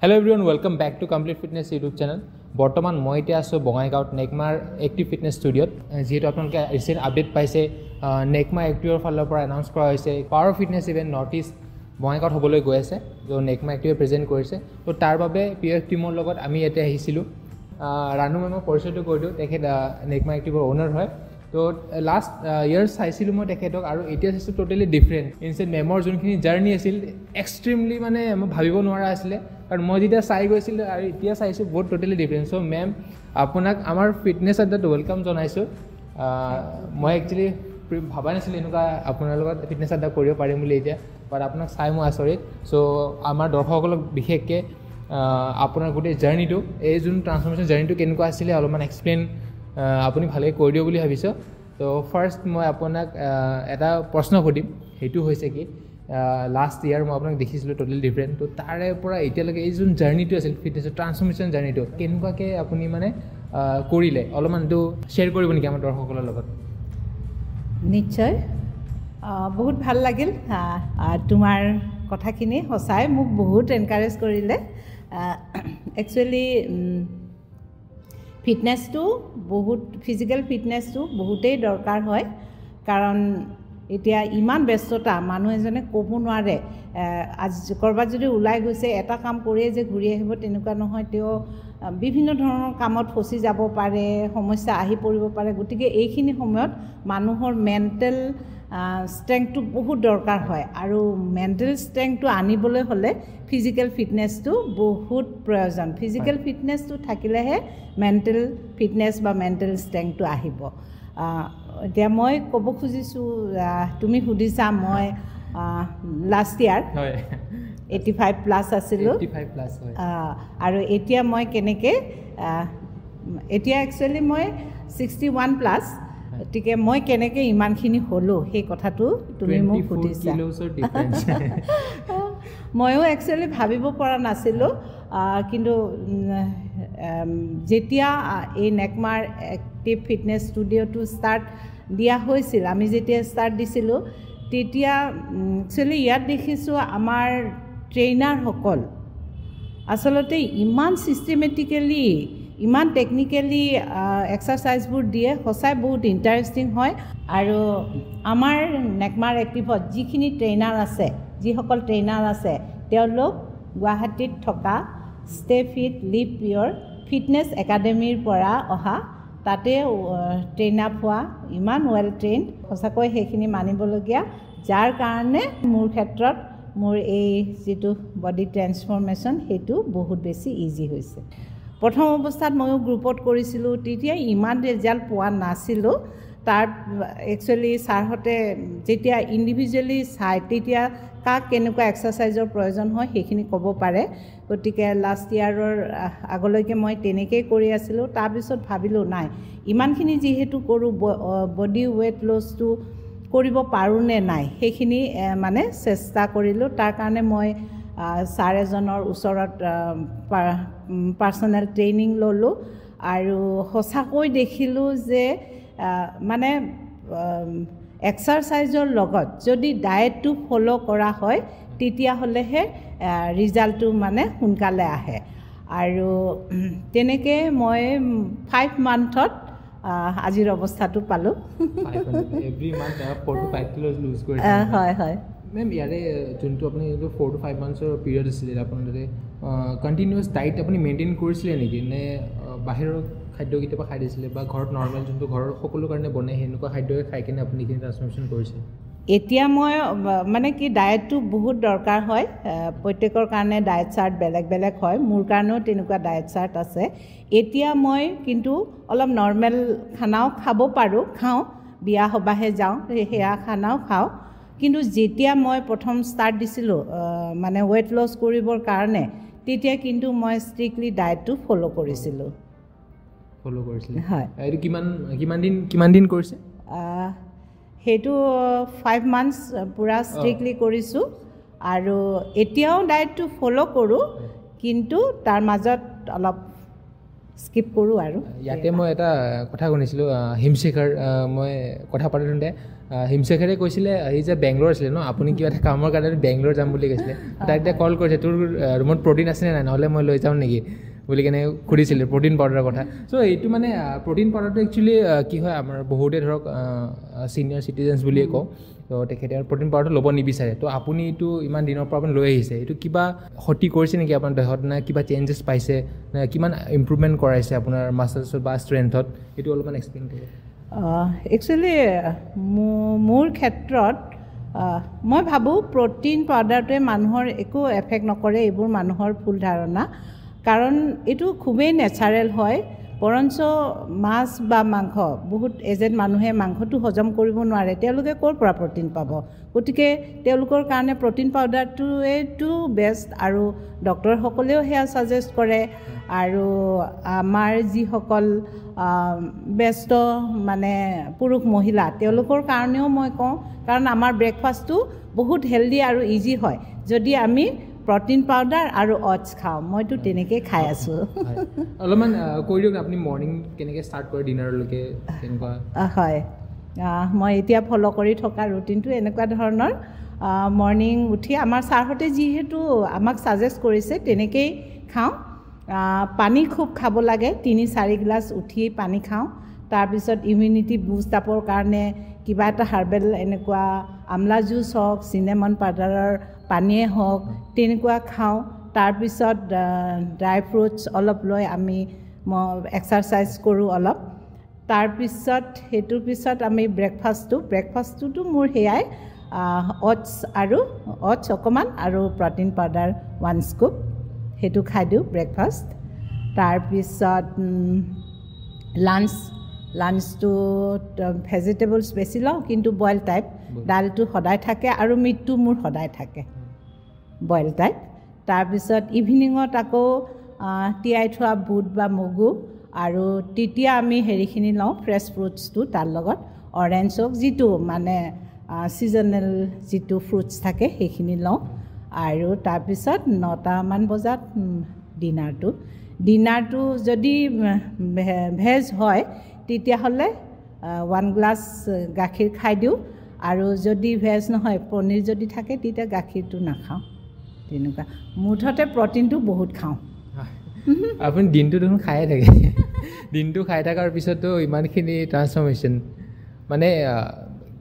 Hello everyone, welcome back to Complete Fitness YouTube channel. বৰ্তমান মই এতিয়া আছো বঙাইগাঁৱত নেকমাৰ এক্টিভ ফিটনেছ ষ্টুডিঅ'ত যেহেতু আপোনালোকে ৰিসেন্ট আপডেট পাইছে নেকমা এক্টিভৰ ফালৰ পৰা এনাউন্স কৰা হৈছে power fitness event north east বঙাইগাঁৱত হ'বলৈ গৈ আছে যো নেকমা এক্টিভে প্ৰেজেন্ট কৰিছে তো তাৰ বাবে পিএফ টিমৰ লগত আমি ইয়াতে আহিছিলো ৰানু মেমৰ পৰিচয়টো কৈ দিওঁ তেখেত নেকমা এক্টিভৰ ওনাৰ হয় তো লাষ্ট ইয়াৰ চাইছিলো মই তেখেতক আৰু এতিয়া চাইছো টোটালি ডিফাৰেণ্ট ইনষ্টেড মেমৰ যোনখিনি জাৰ্নি আছিল এক্সট্ৰিমলি মানে মই ভাবিব নোৱাৰা আছিলে কাৰণ মই যেতিয়া চাই গৈছিল আৰু এতিয়া চাইছো বহুত টোটালি ডিফাৰেণ্ট চ' মেম আপোনাক আমাৰ ফিটনেছ আড্ডাত ৱেলকাম জনাইছোঁ মই একচুৱেলি ভাবা নাছিলোঁ এনেকুৱা আপোনাৰ লগত ফিটনেছ আড্ডা কৰিব পাৰিম বুলি এতিয়া বাট আপোনাক চাই মই আচৰিত চ' আমাৰ দৰ্শকসকলক বিশেষকৈ আপোনাৰ গোটেই জাৰ্নিটো এই যোন ট্ৰান্সফৰ্মেশ্যন জাৰ্নিটো কেনেকুৱা আছিলে অলপমান এক্সপ্লেইন আপুনি ভালকৈ কৈ দিওঁ বুলি ভাবিছোঁ তো ফাৰ্ষ্ট মই আপোনাক এটা প্ৰশ্ন সুধিম সেইটো হৈছে কি লাষ্ট ইয়াৰ মই আপোনাক দেখিছিলোঁ টোটেলি ডিফাৰেণ্ট তো তাৰে পৰা এতিয়ালৈকে এই যোন জাৰ্নিটো আছিল ফিটনেছৰ ট্ৰান্সফৰ্মেশ্যন জাৰ্নিটো কেনেকুৱাকৈ আপুনি মানে কৰিলে অলপমান এইটো শ্বেয়াৰ কৰিব নেকি আমাৰ দৰ্শকসকলৰ লগত নিশ্চয় বহুত ভাল লাগিল তোমাৰ কথাখিনি সঁচাই মোক বহুত এনকাৰেজ কৰিলে একচুৱেলি ফিটনেছটো বহুত ফিজিকেল ফিটনেছটো বহুতেই দৰকাৰ হয় কাৰণ এতিয়া ইমান ব্যস্ততা মানুহ এজনে ক'ব নোৱাৰে আজি ক'ৰবাত যদি ওলাই গৈছে এটা কাম কৰিয়ে যে ঘূৰি আহিব তেনেকুৱা নহয় তেওঁ বিভিন্ন ধৰণৰ কামত ফচি যাব পাৰে সমস্যা আহি পৰিব পাৰে গতিকে এইখিনি সময়ত মানুহৰ মেণ্টেল ষ্ট্ৰেংথটো বহুত দৰকাৰ হয় আৰু মেণ্টেল ষ্ট্ৰেংথটো আনিবলৈ হ'লে ফিজিকেল ফিটনেছটো বহুত প্ৰয়োজন ফিজিকেল ফিটনেছটো থাকিলেহে মেণ্টেল ফিটনেছ বা মেণ্টেল ষ্ট্ৰেংথটো আহিব এতিয়া মই ক'ব খুজিছোঁ তুমি সুধিছা মই লাষ্ট ইয়াৰ 85 প্লাছ আছিলোঁ আৰু এতিয়া মই কেনেকৈ এতিয়া একচুৱেলি মই 61 প্লাছ গতিকে মই কেনেকৈ ইমানখিনি হ'লোঁ সেই কথাটো তুমি মোক সুধিছা ময়ো একচুৱেলি ভাবিব পৰা নাছিলোঁ কিন্তু যেতিয়া এই নেকমাৰ এক্টিভ ফিটনেছ ষ্টুডিঅ'টো ষ্টাৰ্ট দিয়া হৈছিল আমি যেতিয়া ষ্টাৰ্ট দিছিলোঁ তেতিয়া একচুৱেলি ইয়াত দেখিছোঁ আমাৰ ট্ৰেইনাৰসকল আচলতে ইমান ছিষ্টেমেটিকেলি ইমান টেকনিকেলি এক্সাৰচাইজবোৰ দিয়ে সঁচাই বহুত ইণ্টাৰেষ্টিং হয় আৰু আমাৰ নেকমাৰ এক্টিভত যিখিনি ট্ৰেইনাৰ আছে যিসকল ট্ৰেইনাৰ আছে তেওঁলোক গুৱাহাটীত থকা ষ্টে ফিট লিভ পিয়'ৰ ফিটনেছ একাডেমীৰ পৰা অহা তাতে ট্ৰেইন আপ হোৱা ইমান ৱেল ট্ৰেইন সঁচাকৈ সেইখিনি মানিবলগীয়া যাৰ কাৰণে মোৰ ক্ষেত্ৰত মোৰ এই যিটো বডি ট্ৰেন্সফৰ্মেশ্যন সেইটো বহুত বেছি ইজি হৈছে প্ৰথম অৱস্থাত ময়ো গ্ৰুপত কৰিছিলোঁ তেতিয়া ইমান ৰিজাল্ট পোৱা নাছিলোঁ তাত একচুৱেলি ছাৰহঁতে যেতিয়া ইণ্ডিভিজুৱেলি চায় তেতিয়া কাক কেনেকুৱা এক্সাৰচাইজৰ প্ৰয়োজন হয় সেইখিনি ক'ব পাৰে গতিকে লাষ্ট ইয়াৰৰ আগলৈকে মই তেনেকৈয়ে কৰি আছিলোঁ তাৰপিছত ভাবিলোঁ নাই ইমানখিনি যিহেতু কৰোঁ বডি ৱেইট লছটো কৰিব পাৰোঁ নে নাই সেইখিনি মানে চেষ্টা কৰিলোঁ তাৰ কাৰণে মই ছাৰ এজনৰ ওচৰত পাৰ্চনেল ট্ৰেইনিং ল'লোঁ আৰু সঁচাকৈ দেখিলোঁ যে মানে এক্সাৰচাইজৰ লগত যদি ডায়েটটো ফ'ল' কৰা হয় তেতিয়াহ'লেহে ৰিজাল্টটো মানে সোনকালে আহে আৰু তেনেকৈ মই 5 মান্থত আজিৰ অৱস্থাটো পালোঁ হয় হয় মেম ইয়াৰে যোনটো আপুনি এইটো 4 to 5 মান্থছৰ পিৰিয়ড আছিলে আপোনালোকে কণ্টিনিউৱাছ ডাইট আপুনি মেইনটেইন কৰিছিলে নেকি নে বাহিৰৰ খাদ্য কেতিয়াবা খাই দিছিলে বা ঘৰত নৰ্মেল যোনটো ঘৰৰ সকলো কাৰণে বনে সেনেকুৱা খাদ্যই খাই কিনে আপুনি এইখিনি ট্ৰান্সফৰ্মেশ্যন কৰিছে এতিয়া মই মানে কি ডায়েটটো বহুত দৰকাৰ হয় প্ৰত্যেকৰ কাৰণে ডায়েট চাৰ্ট বেলেগ বেলেগ হয় মোৰ কাৰণেও তেনেকুৱা ডায়েট চাৰ্ট আছে এতিয়া মই কিন্তু অলপ নৰ্মেল খানাও খাব পাৰোঁ খাওঁ বিয়া সবাহে যাওঁ সেয়া খানাও খাওঁ কিন্তু যেতিয়া মই প্ৰথম ষ্টাৰ্ট দিছিলোঁ মানে ৱেইট লছ কৰিবৰ কাৰণে তেতিয়া কিন্তু মই ষ্ট্ৰিক্টলি ডায়েটটো ফ'ল' কৰিছিলোঁ হয় এইটো কিমান দিন কৰিছে সেইটো 5 মান্থছ পূৰা ষ্ট্ৰিক্টলি কৰিছোঁ আৰু এতিয়াও ডায়েটটো ফ'ল' কৰোঁ কিন্তু তাৰ মাজত অলপ স্কিপ কৰোঁ আৰু ইয়াতে মই এটা কথা শুনিছিলোঁ হিমশেখৰ মই কথা পাতোঁতে হিমশেখৰে কৈছিলে এই যে বেংগলোৰ আছিলে ন আপুনি কিবা এটা কামৰ কাৰণে বেংগলোৰ যাম বুলি কৈছিলে তাক এতিয়া কল কৰিছে তোৰ ৰুমত প্ৰটিন আছে নে নাই নহ'লে মই লৈ যাওঁ নেকি বুলি কেনে সুধিছিলে প্ৰটিন পাউডাৰৰ কথা চ' এইটো মানে প্ৰটিন পাউডাৰটো একচুৱেলি কি হয় আমাৰ বহুতে ধৰক ছিনিয়ৰ চিটিজেনছ বুলিয়ে কওঁ তো তেখেতে প্ৰটিন পাউডাৰটো ল'ব নিবিচাৰে তো আপুনি এইটো ইমান দিনৰ পৰা আপুনি লৈ আহিছে এইটো কিবা ক্ষতি কৰিছে নেকি আপোনাৰ দেহত নে কিবা চেঞ্জেছ পাইছে নে কিমান ইম্প্ৰুভমেণ্ট কৰাইছে আপোনাৰ মাছলছত বা ষ্ট্ৰেংথত এইটো অলপমান এক্সপ্লেইন কৰিব একচুৱেলি মোৰ ক্ষেত্ৰত মই ভাবোঁ প্ৰটিন পাউডাৰটোৱে মানুহৰ একো এফেক্ট নকৰে এইবোৰ মানুহৰ ভুল ধাৰণা কাৰণ এইটো খুবেই নেচাৰেল হয় বৰঞ্চ মাছ বা মাংস বহুত এজেড মানুহে মাংসটো হজম কৰিব নোৱাৰে তেওঁলোকে ক'ৰ পৰা প্ৰটিন পাব গতিকে তেওঁলোকৰ কাৰণে প্ৰটিন পাউডাৰটোৱেইটো বেষ্ট আৰু ডক্টৰসকলেও সেয়া ছাজেষ্ট কৰে আৰু আমাৰ যিসকল ব্যস্ত মানে পুৰুষ মহিলা তেওঁলোকৰ কাৰণেও মই কওঁ কাৰণ আমাৰ ব্ৰেকফাষ্টটো বহুত হেল্ডি আৰু ইজি হয় যদি আমি প্ৰটিন পাউডাৰ আৰু অটছ খাওঁ মইতো তেনেকৈ খাই আছোঁ অলপমান কৈ দিয়ক আপুনি মৰ্ণিং কেনেকৈ ষ্টাৰ্ট কৰে ডিনাৰলৈকে তেনেকুৱা হয় মই এতিয়া ফ'ল' কৰি থকা ৰুটিনটো এনেকুৱা ধৰণৰ মৰ্ণিং উঠি আমাৰ ছাৰহঁতে যিহেতু আমাক ছাজেষ্ট কৰিছে তেনেকৈয়ে খাওঁ পানী খুব খাব লাগে 3-4 গিলাচ উঠি পানী খাওঁ তাৰপিছত ইমিউনিটি বুষ্ট আপৰ কাৰণে কিবা এটা হাৰ্বেল এনেকুৱা আমলা জুচ হওক চিনেমন পাউডাৰৰ পানীয়ে হওক তেনেকুৱা খাওঁ তাৰপিছত ড্ৰাই ফ্ৰুটছ অলপ লৈ মই এক্সাৰচাইজ কৰোঁ অলপ তাৰপিছত সেইটোৰ পিছত আমি ব্ৰেকফাষ্টটোতো মোৰ সেয়াই অটছ অকণমান আৰু প্ৰটিন পাউডাৰ 1 স্কুপ সেইটো খাই দিওঁ ব্ৰেকফাষ্ট তাৰপিছত লাঞ্চটো ভেজিটেবলছ বেছি লওঁ কিন্তু বইল টাইপ দালটো সদায় থাকে আৰু মিটটো মোৰ সদায় থাকে বইল টাইপ তাৰপিছত ইভিনিঙত আকৌ তিয়াই থোৱা বুট বা মগু আৰু তেতিয়া আমি হেৰিখিনি লওঁ ফ্ৰেছ ফ্ৰুটছটো তাৰ লগত অৰেঞ্জ হওক যিটো মানে ছিজনেল যিটো ফ্ৰুটছ থাকে সেইখিনি লওঁ আৰু তাৰপিছত 9টামান বজাত ডিনাৰটো যদি ভেজ হয় তেতিয়াহ'লে 1 গ্লাছ গাখীৰ খাই দিওঁ আৰু যদি ভেজ নহয় পনীৰ যদি থাকে তেতিয়া গাখীৰটো নাখাওঁ তেনেকুৱা মুঠতে প্ৰটিনটো বহুত খাওঁ আপুনি দিনটো দেখোন খায়ে থাকে দিনটো খাই থকাৰ পিছতো ইমানখিনি ট্ৰান্সফৰ্মেশ্যন মানে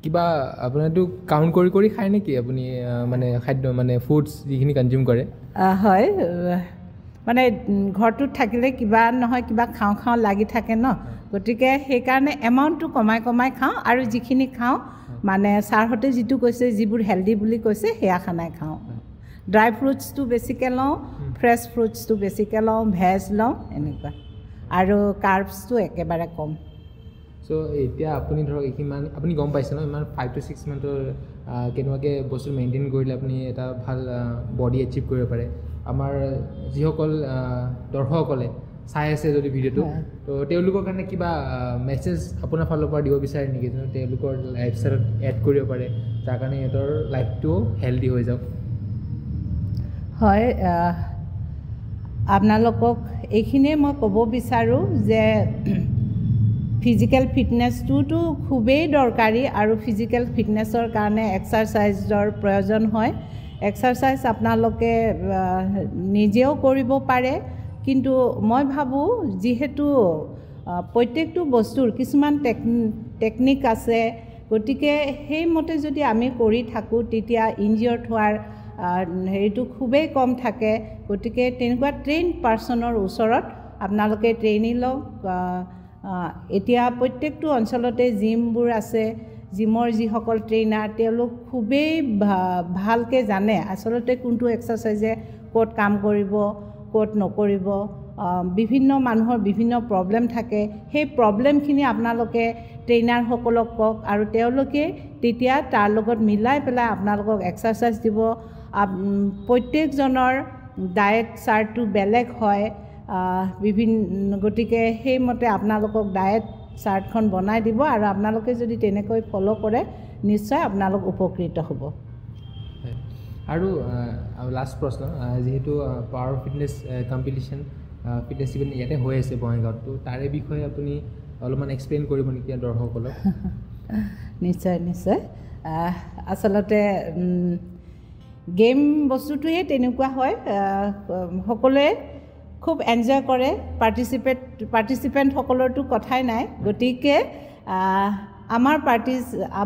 কিবা আপোনাৰতো কাউণ্ট কৰি খায় নেকি আপুনি মানে খাদ্য মানে ফুডছ যিখিনি কনজিউম কৰে হয় মানে ঘৰটোত থাকিলে কিবা নহয় কিবা খাওঁ লাগি থাকে ন গতিকে সেইকাৰণে এমাউণ্টটো কমাই খাওঁ আৰু যিখিনি খাওঁ মানে ছাৰহঁতে যিটো কৈছে যিবোৰ হেল্ডি বুলি কৈছে সেয়া খানাই খাওঁ ড্ৰাই ফ্ৰুটছটো বেছিকৈ লওঁ ফ্ৰেছ ফ্ৰুটছটো বেছিকৈ লওঁ ভেজ লওঁ এনেকুৱা আৰু কাৰ্বছটো একেবাৰে কম চ' এতিয়া আপুনি ধৰক ইমান আপুনি গম পাইছে ন ইমান 5 to 6 মান্থৰ কেনেকুৱাকৈ বস্তু মেইনটেইন কৰিলে আপুনি এটা ভাল বডি এচিভ কৰিব পাৰে আমাৰ যিসকল দৰ্শকসকলে চাই আছে যদি ভিডিঅ'টো তো তেওঁলোকৰ কাৰণে কিবা মেছেজ আপোনাৰ ফালৰ পৰা দিব বিচাৰে নেকি যেনে তেওঁলোকৰ লাইফষ্টাইলত এড কৰিব পাৰে যাৰ কাৰণে সিহঁতৰ লাইফটো হেল্ডি হৈ যাওক হয় আপোনালোকক এইখিনিয়ে মই ক'ব বিচাৰোঁ যে ফিজিকেল ফিটনেছটোতো খুবেই দৰকাৰী আৰু ফিজিকেল ফিটনেছৰ কাৰণে এক্সাৰচাইজৰ প্ৰয়োজন হয় এক্সাৰচাইজ আপোনালোকে নিজেও কৰিব পাৰে কিন্তু মই ভাবোঁ যিহেতু প্ৰত্যেকটো বস্তুৰ কিছুমান টেকনিক আছে গতিকে সেইমতে যদি আমি কৰি থাকোঁ তেতিয়া ইনজিয়ৰ্ড হোৱাৰ হেৰিটো খুবেই কম থাকে গতিকে তেনেকুৱা ট্ৰেইন পাৰ্চনৰ ওচৰত আপোনালোকে ট্ৰেইনিং লওক এতিয়া প্ৰত্যেকটো অঞ্চলতে জিমবোৰ আছে জিমৰ যিসকল ট্ৰেইনাৰ তেওঁলোক খুবেই ভালকৈ জানে আচলতে কোনটো এক্সাৰচাইজে ক'ত কাম কৰিব ক'ত নকৰিব বিভিন্ন মানুহৰ বিভিন্ন প্ৰব্লেম থাকে সেই প্ৰব্লেমখিনি আপোনালোকে ট্ৰেইনাৰসকলক কওক আৰু তেওঁলোকে তেতিয়া তাৰ লগত মিলাই পেলাই আপোনালোকক এক্সাৰচাইজ দিব প্ৰত্যেকজনৰ ডায়েট চাৰ্টটো বেলেগ হয় গতিকে সেইমতে আপোনালোকক ডায়েট চাৰ্টখন বনাই দিব আৰু আপোনালোকে যদি তেনেকৈ ফ'ল' কৰে নিশ্চয় আপোনালোক উপকৃত হ'ব আৰু লাষ্ট প্ৰশ্ন যিহেতু power fitness competition fitness event ইয়াতে হৈ আছে বঙাইগাঁৱত তো তাৰে বিষয়ে আপুনি অলপমান এক্সপ্লেইন কৰিব নেকি দৰ্শকসকলক নিশ্চয় নিশ্চয় আচলতে গেম বস্তুটোৱে তেনেকুৱা হয় সকলোৱে খুব এনজয় কৰে পাৰ্টিচিপেণ্টসকলৰতো কথাই নাই গতিকে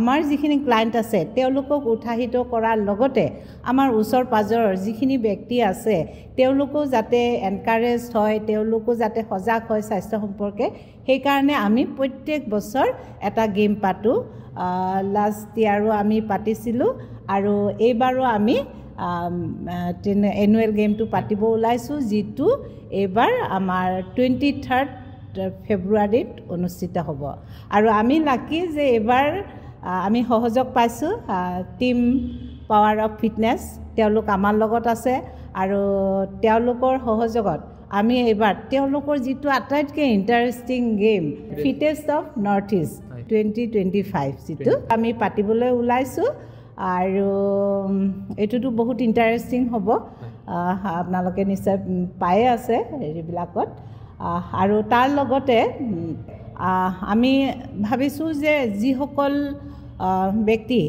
আমাৰ যিখিনি ক্লায়েণ্ট আছে তেওঁলোকক উৎসাহিত কৰাৰ লগতে আমাৰ ওচৰ পাজৰৰ যিখিনি ব্যক্তি আছে তেওঁলোকো যাতে এনকাৰেজ হয় তেওঁলোকো যাতে সজাগ হয় স্বাস্থ্য সম্পৰ্কে সেইকাৰণে আমি প্ৰত্যেক বছৰ এটা গেম পাতোঁ লাষ্ট ইয়াৰো আমি পাতিছিলোঁ আৰু এইবাৰো আমি এনুৱেল গেমটো পাতিব ওলাইছোঁ যিটো এইবাৰ আমাৰ 23 ফেব্ৰুৱাৰীত অনুষ্ঠিত হ'ব আৰু আমি লাকি যে এইবাৰ আমি সহযোগ পাইছোঁ টিম পাৱাৰ অফ ফিটনেছ তেওঁলোক আমাৰ লগত আছে আৰু তেওঁলোকৰ সহযোগত আমি এইবাৰ তেওঁলোকৰ যিটো আটাইতকৈ interesting game fittest of north east 2025 যিটো আমি পাতিবলৈ ওলাইছোঁ আৰু এইটোতো বহুত ইণ্টাৰেষ্টিং হ'ব আপোনালোকে নিশ্চয় পায়ে আছে হেৰিবিলাকত আৰু তাৰ লগতে আমি ভাবিছোঁ যে যিসকল ব্যক্তি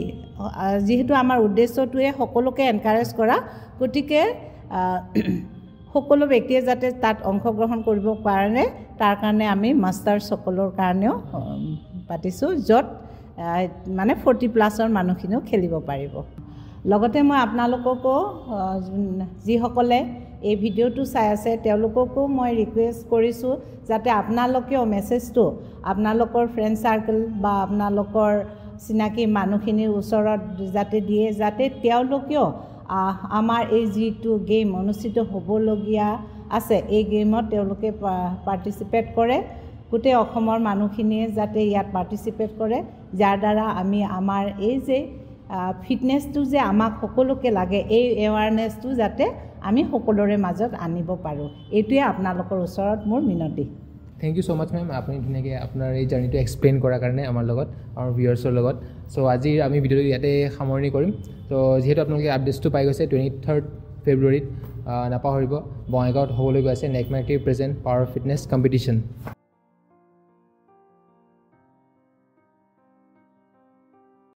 যিহেতু আমাৰ উদ্দেশ্যটোৱে সকলোকে এনকাৰেজ কৰা গতিকে সকলো ব্যক্তিয়ে যাতে তাত অংশগ্ৰহণ কৰিব পাৰে তাৰ কাৰণে আমি মাষ্টাৰসকলৰ কাৰণেও পাতিছোঁ য'ত মানে 40+ মানুহখিনিও খেলিব পাৰিব লগতে মই আপোনালোককো যিসকলে এই ভিডিঅ'টো চাই আছে তেওঁলোককো মই ৰিকুৱেষ্ট কৰিছোঁ যাতে আপোনালোকেও মেছেজটো আপোনালোকৰ ফ্ৰেণ্ড চাৰ্কেল বা আপোনালোকৰ চিনাকি মানুহখিনিৰ ওচৰত যাতে দিয়ে যাতে তেওঁলোকেও আমাৰ এই যিটো গেম অনুষ্ঠিত হ'বলগীয়া আছে এই গেমত তেওঁলোকে পাৰ্টিচিপেট কৰে গোটেই অসমৰ মানুহখিনিয়ে যাতে ইয়াত পাৰ্টিচিপেট কৰে যাৰ দ্বাৰা আমি আমাৰ এই যে ফিটনেছটো যে আমাক সকলোকে লাগে এই এৱাৰনেছটো যাতে আমি সকলোৰে মাজত আনিব পাৰোঁ এইটোৱে আপোনালোকৰ ওচৰত মোৰ মিনতি thank you so' much ma'am আপুনি ধুনীয়াকৈ আপোনাৰ এই জাৰ্ণিটো এক্সপ্লেইন কৰাৰ কাৰণে আমাৰ লগত আমাৰ ভিউৱাৰ্ছৰ লগত চ' আজি আমি ভিডিঅ'টো ইয়াতে সামৰণি কৰিম ত' যিহেতু আপোনালোকে আপডেটছটো পাই গৈছে 23 ফেব্ৰুৱাৰীত নাপাহৰিব বঙাইগাঁৱত হ'বলৈ গৈ আছে নেকমা active present power of fitness competition